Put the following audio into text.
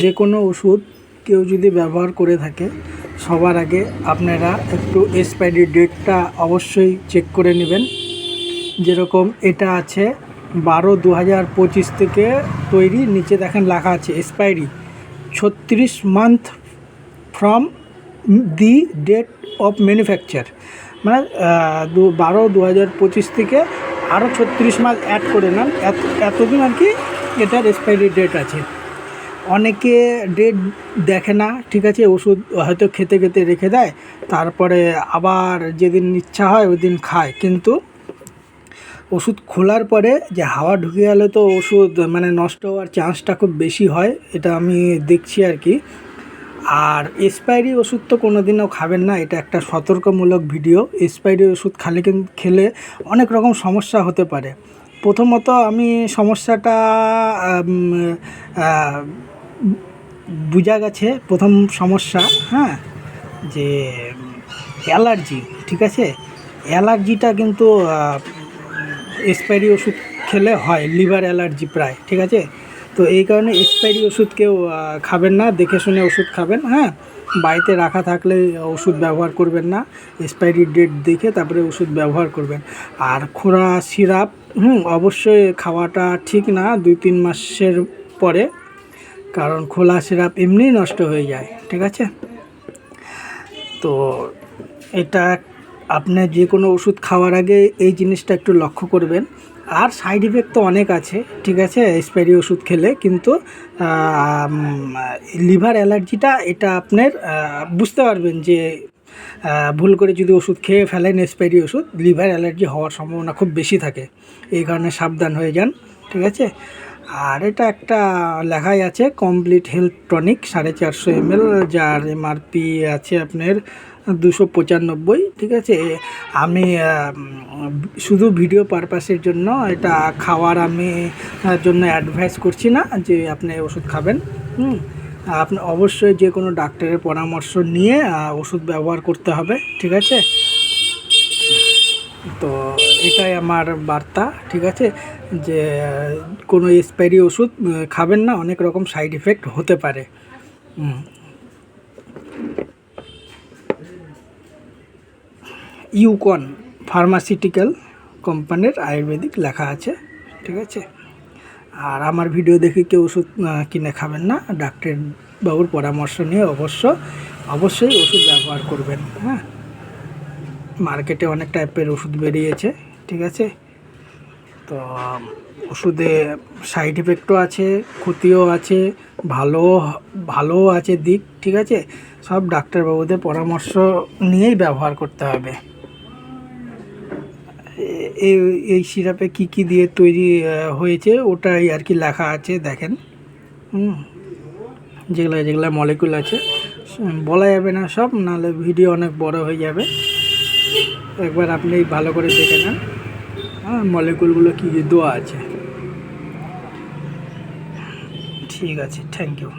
যে কোনো ওষুধ কেউ যদি ব্যবহার করে থাকে সবার আগে আপনারা একটু এক্সপায়ারি ডেটটা অবশ্যই চেক করে নেবেন। যেরকম এটা আছে 12/2025 থেকে তৈরি, নিচে দেখেন লেখা আছে expiry 36 month from the date of manufacture, মানে 12/2025 থেকে আরও 36 মাস অ্যাড করে নেন, এতদিন আর কি এটার এক্সপায়ারি ডেট আছে। অনেকে ডেট দেখে না, ঠিক আছে, ওষুধ হয়তো খেতে খেতে রেখে দেয়, তারপরে আবার যেদিন ইচ্ছা হয় ওই দিন খায়, কিন্তু ওষুধ খোলার পরে যে হাওয়া ঢুকে গেলে তো ওষুধ মানে নষ্ট হওয়ার চান্সটা খুব বেশি হয়, এটা আমি দেখছি আর কি। আর এক্সপায়ারি ওষুধ তো কোনো দিনও খাবেন না, এটা একটা সতর্কমূলক ভিডিও। এক্সপায়ারি ওষুধ খেলে অনেক রকম সমস্যা হতে পারে। প্রথমত আমি সমস্যাটা বোঝা গেছে, প্রথম সমস্যা, হ্যাঁ, যে অ্যালার্জি, ঠিক আছে, অ্যালার্জিটা কিন্তু এক্সপায়ারি ওষুধ খেলে হয়, লিভার অ্যালার্জি প্রায়, ঠিক আছে। তো এই কারণে এক্সপায়ারি ওষুধ কেউ খাবেন না, দেখে শুনে ওষুধ খাবেন, হ্যাঁ। বাড়িতে রাখা থাকলে ওষুধ ব্যবহার করবেন না, এক্সপায়ারি ডেট দেখে তারপরে ওষুধ ব্যবহার করবেন। আর খোরা সিরাপ অবশ্যই খাওয়াটা ঠিক না 2-3 মাসের পরে, কারণ খোলা সিরাপ এমনিই নষ্ট হয়ে যায়, ঠিক আছে। তো এটা আপনি যে কোনো ওষুধ খাওয়ার আগে এই জিনিসটা একটু লক্ষ্য করবেন। আর সাইড ইফেক্ট তো অনেক আছে, ঠিক আছে, এক্সপায়ারি ওষুধ খেলে, কিন্তু লিভার অ্যালার্জিটা এটা আপনার বুঝতে পারবেন যে ভুল করে যদি ওষুধ খেয়ে ফেলেন এক্সপায়ারি ওষুধ, লিভার অ্যালার্জি হওয়ার সম্ভাবনা খুব বেশি থাকে, এই কারণে সাবধান হয়ে যান, ঠিক আছে। আর এটা একটা লেখাই আছে কমপ্লিট হেলথ টনিক 450 ml, যার এমআরপি আছে আপনার 295, ঠিক আছে। আমি শুধু ভিডিও পারপাসের জন্য এটা খাওয়ার আমি জন্য অ্যাডভাইস করছি না যে আপনি ওষুধ খাবেন। আপনি অবশ্যই যে কোনো ডাক্তারের পরামর্শ নিয়ে ওষুধ ব্যবহার করতে হবে, ঠিক আছে। তো এটাই আমার বার্তা, ঠিক আছে, যে কোনো এক্সপায়ারি ওষুধ খাবেন না, অনেক রকম সাইড ইফেক্ট হতে পারে। ইউকন ফার্মাসিউটিক্যাল কোম্পানির আয়ুর্বেদিক লেখা আছে, ঠিক আছে। আর আমার ভিডিও দেখে কেউ ওষুধ কিনে খাবেন না, ডাক্তার বাবুর পরামর্শ নিয়ে অবশ্যই ওষুধ ব্যবহার করবেন, হ্যাঁ। মার্কেটে অনেক টাইপের ওষুধ বেরিয়েছে, ঠিক আছে। তো ওষুধে সাইড ইফেক্টও আছে, ক্ষতিও আছে, ভালোও আছে দিক, ঠিক আছে। সব ডাক্তারবাবুদের পরামর্শ নিয়েই ব্যবহার করতে হবে। এই সিরাপে কি দিয়ে তৈরি হয়েছে ওটাই আর কি লেখা আছে, দেখেন। যেগুলো মলিকুল আছে বলা যাবে না সব, নাহলে ভিডিও অনেক বড় হয়ে যাবে। একবার আপনি ভালো করে দেখে নেন, হ্যাঁ, মলিকুলগুলো কী দেওয়া আছে। ঠিক আছে, থ্যাংক ইউ।